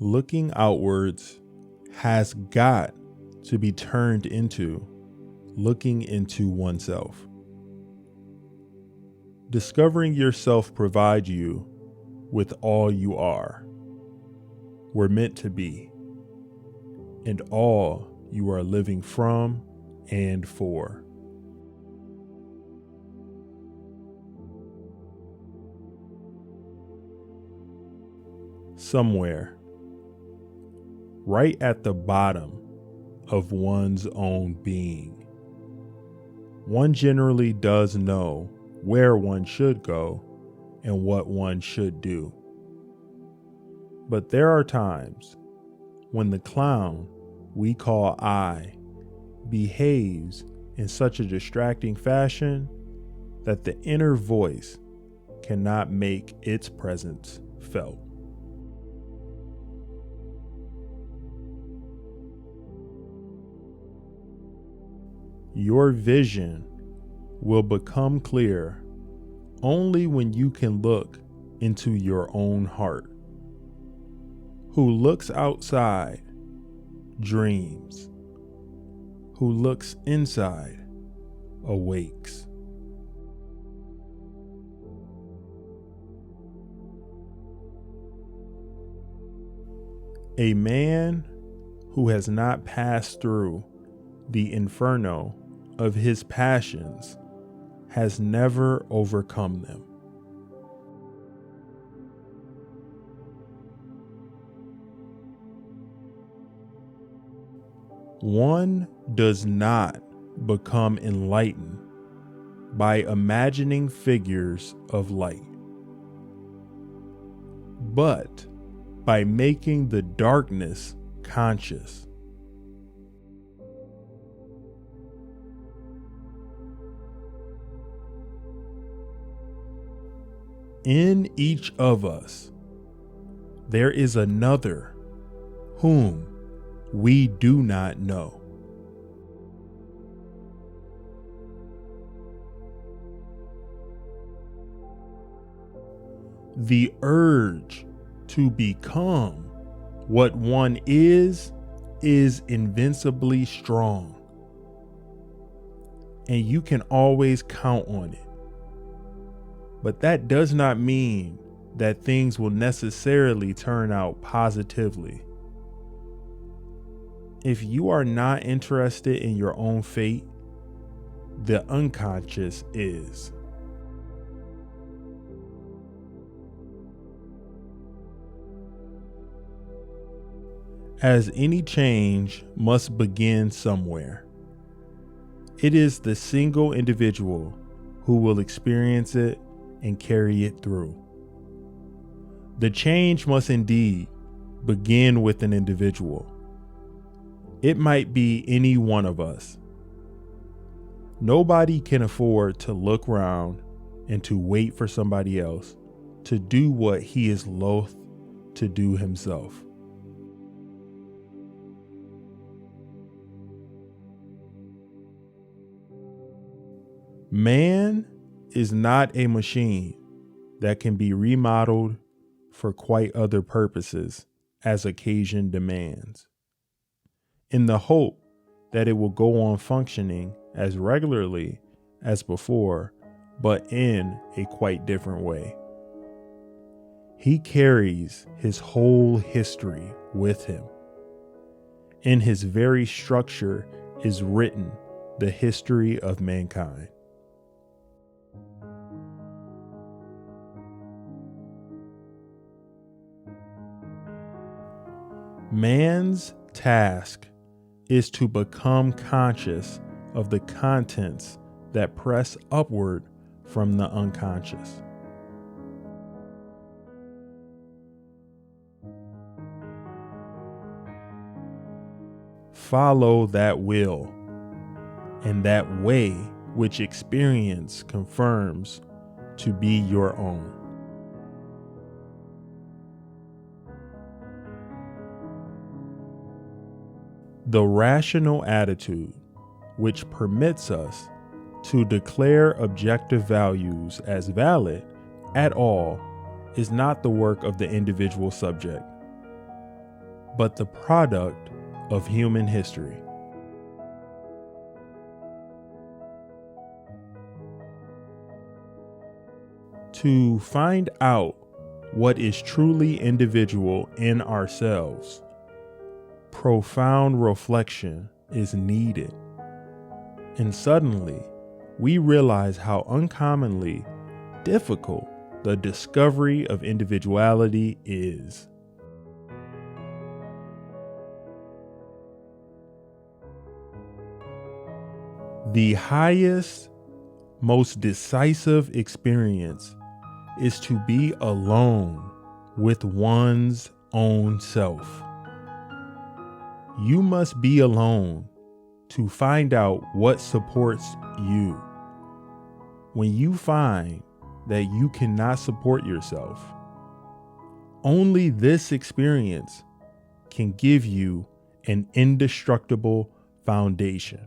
Looking outwards has got to be turned into looking into oneself. Discovering yourself provides you with all you are, were meant to be, and all you are living from and for. Somewhere, right at the bottom of one's own being, one generally does know where one should go and what one should do. But there are times when the clown we call I behaves in such a distracting fashion that the inner voice cannot make its presence felt. Your vision will become clear only when you can look into your own heart. Who looks outside dreams. Who looks inside awakes. A man who has not passed through the inferno of his passions has never overcome them. One does not become enlightened by imagining figures of light, but by making the darkness conscious. In each of us, there is another whom we do not know. The urge to become what one is invincibly strong, and you can always count on it. But that does not mean that things will necessarily turn out positively. If you are not interested in your own fate, the unconscious is. As any change must begin somewhere, it is the single individual who will experience it and carry it through. The change must indeed begin with an individual. It might be any one of us. Nobody can afford to look around and to wait for somebody else to do what he is loath to do himself. Man is not a machine that can be remodeled for quite other purposes as occasion demands, in the hope that it will go on functioning as regularly as before, but in a quite different way. He carries his whole history with him. In his very structure is written the history of mankind. Man's task is to become conscious of the contents that press upward from the unconscious. Follow that will and that way which experience confirms to be your own. The rational attitude which permits us to declare objective values as valid at all is not the work of the individual subject. but the product of human history. To find out what is truly individual in ourselves, profound reflection is needed. And suddenly, we realize how uncommonly difficult the discovery of individuality is. The highest, most decisive experience is to be alone with one's own self. You must be alone to find out what supports you. When you find that you cannot support yourself, only this experience can give you an indestructible foundation.